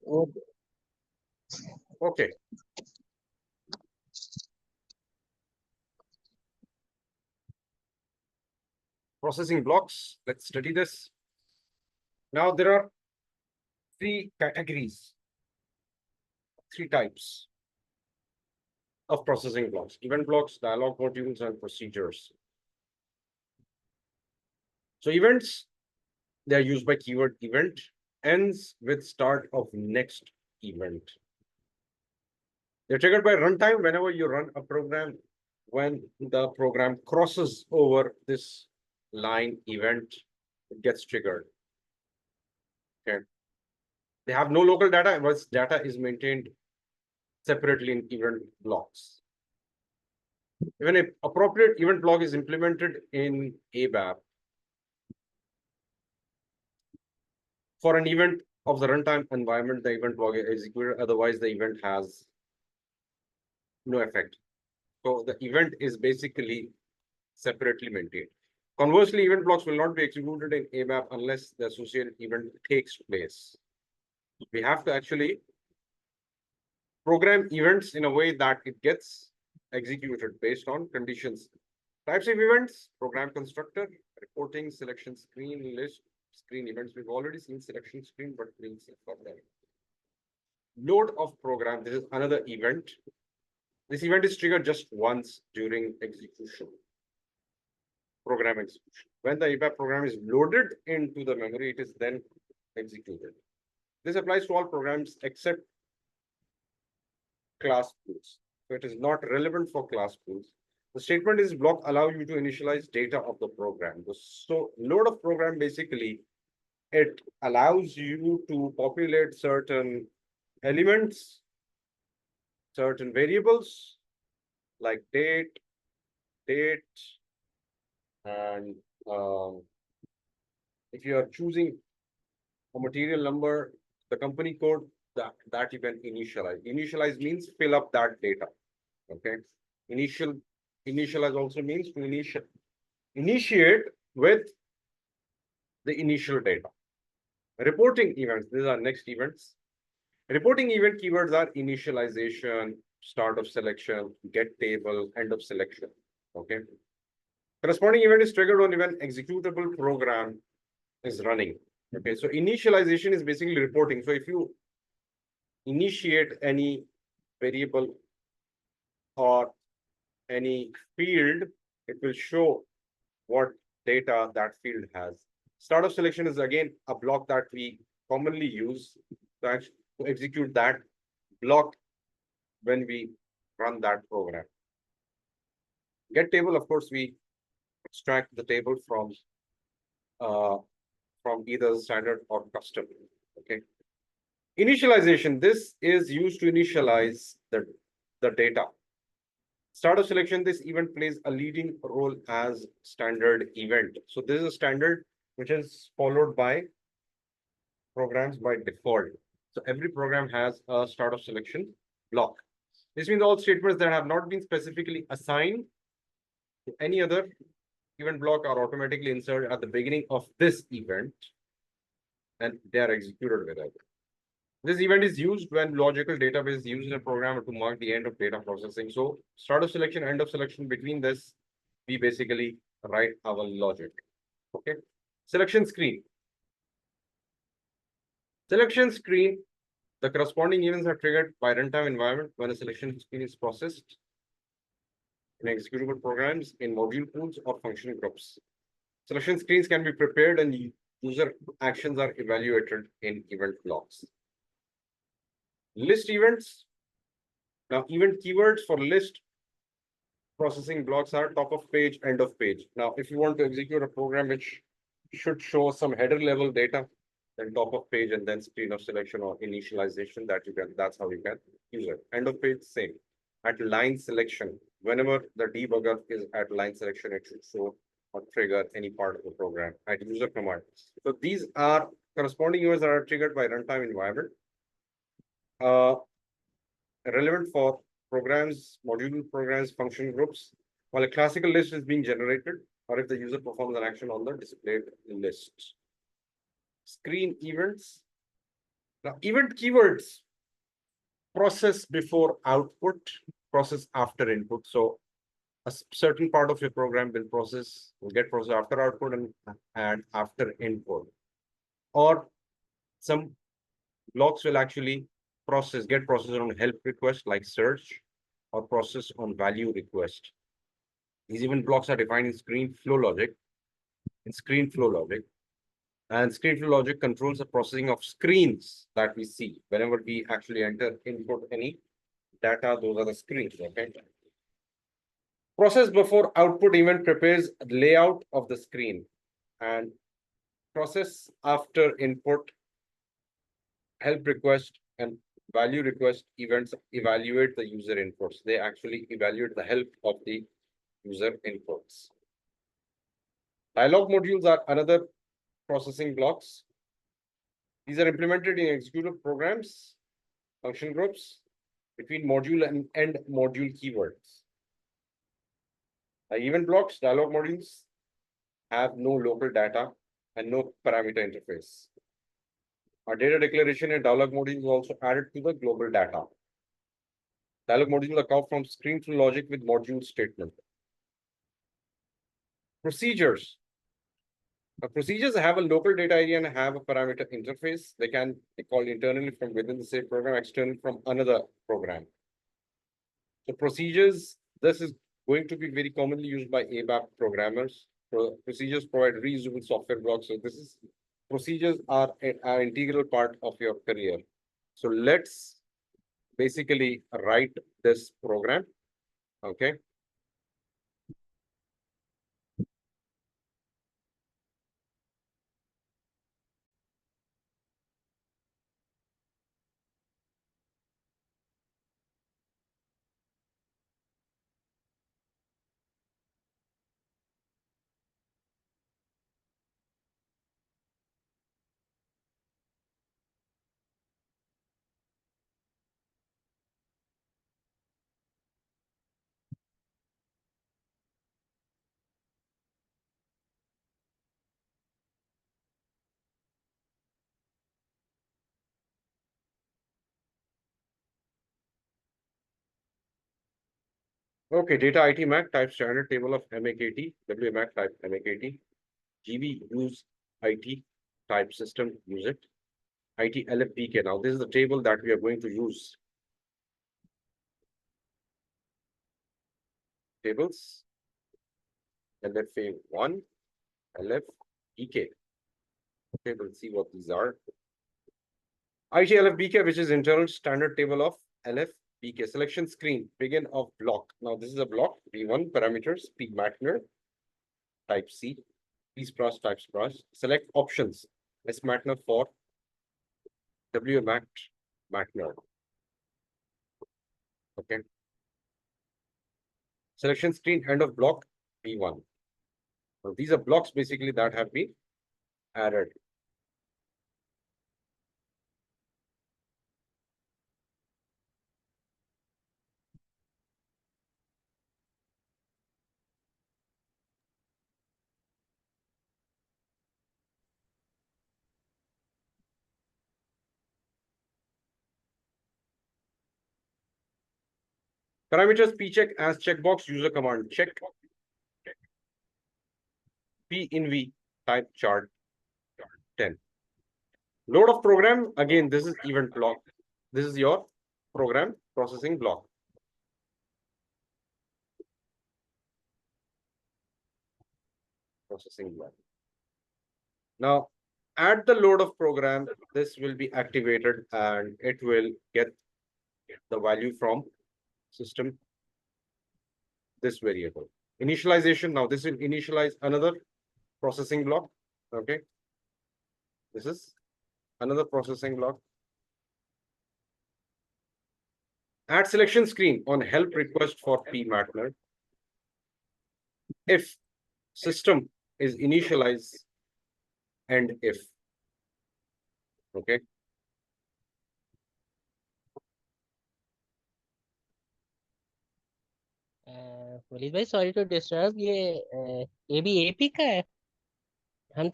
Okay. Okay. Processing blocks. Let's study this. Now there are three categories, three types of processing blocks: event blocks, dialog modules, and procedures. So events, they are used by keyword event, ends with start of next event. They're triggered by runtime whenever you run a program, when the program crosses over this line event, it gets triggered. Okay. They have no local data, but data is maintained separately in event blocks. Even an appropriate event block is implemented in ABAP for an event of the runtime environment, the event block is executed, otherwise the event has no effect. So the event is basically separately maintained. Conversely, event blocks will not be executed in ABAP unless the associated event takes place. We have to actually program events in a way that it gets executed based on conditions. Types of events: program constructor, reporting, selection screen, list, screen events. We've already seen selection screen, but we'll see for that. Load of program. This is another event. This event is triggered just once during execution. Program execution. When the ABAP program is loaded into the memory, it is then executed. This applies to all programs except class pools. So it is not relevant for class pools. The statement is block allow you to initialize data of the program. So load of program, basically, it allows you to populate certain elements, certain variables like date, and if you are choosing a material number, the company code, that you can initialize. Initialize means fill up that data. Okay. Initialize also means to initiate with the initial data. Reporting events, these are next events. Reporting event keywords are initialization, start of selection, get table, end of selection. Okay. Corresponding event is triggered on when executable program is running. Okay. So initialization is basically reporting. So if you initiate any variable or any field, it will show what data that field has. Start of selection is again a block that we commonly use to execute that block when we run that program. Get table, of course, we extract the table from either standard or custom. Okay. Initialization, this is used to initialize the data. Start of selection, this event plays a leading role as standard event. So this is a standard which is followed by programs by default. So every program has a start of selection block. This means all statements that have not been specifically assigned to any other event block are automatically inserted at the beginning of this event, and they are executed with it. This event is used when logical database is used in a program to mark the end of data processing. So start of selection, end of selection, between this, we basically write our logic. Okay. Selection screen. Selection screen, the corresponding events are triggered by runtime environment when a selection screen is processed in executable programs, in module pools, or function groups. Selection screens can be prepared and user actions are evaluated in event blocks. List events. Now, event keywords for list processing blocks are top of page, end of page. Now, if you want to execute a program which should show some header level data, then top of page and then screen of selection or initialization, that's how you can use it. End of page, same. At line selection, whenever the debugger is at line selection, it should show or trigger any part of the program at user command. So these are corresponding events that are triggered by runtime environment. Relevant for programs, module programs, function groups, while a classical list is being generated, or if the user performs an action on the displayed list. Screen events. Now, event keywords: process before output, process after input. So a certain part of your program will get processed after output and after input. Or some blocks will actually get processed on help request like search, or process on value request. These event blocks are defined in screen flow logic. And screen flow logic controls the processing of screens that we see. Whenever we actually input any data, those are the screens, okay? Process before output event prepares layout of the screen, and process after input, help request and value request events evaluate the user inputs. They actually evaluate the help of the user inputs. Dialog modules are another processing blocks. These are implemented in executive programs, function groups, between module and end module keywords. Event blocks, dialog modules have no local data and no parameter interface. Our data declaration and dialog module is also added to the global data. Dialog modules are called from screen through logic with module statement. Procedures. Procedures have a local data area and have a parameter interface. They can be called internally from within the same program, externally from another program. So procedures, this is going to be very commonly used by ABAP programmers. Procedures provide reusable software blocks. So procedures are an integral part of your career. So let's basically write this program, okay? Okay, data IT Mac type standard table of MAKT, WMAC type MAKT, GB use IT type system use it, IT LFBK. Now this is the table that we are going to use. Tables, LFA1, LFBK. Okay, we'll see what these are. IT LFBK, which is internal standard table of LFBK. Selection screen, begin of block. Now this is a block, B1 parameters, P Matner, type C, P Spruce, type Spruce. Select options, S Matner for WMAC Matner. Okay. Selection screen, end of block, B1. Now these are blocks basically that have been added. Parameters P check as checkbox user command check. P in V type chart 10. Load of program, again, this is event block. This is your program processing block. Processing block. Now, at the load of program, this will be activated and it will get the value from system, this variable. Initialization, now this will initialize another processing block. Okay. This is another processing block. Add selection screen on help request for P Matner. If system is initialized and if. Okay. Police भाई sorry to disturb ये A B AP का है हम तो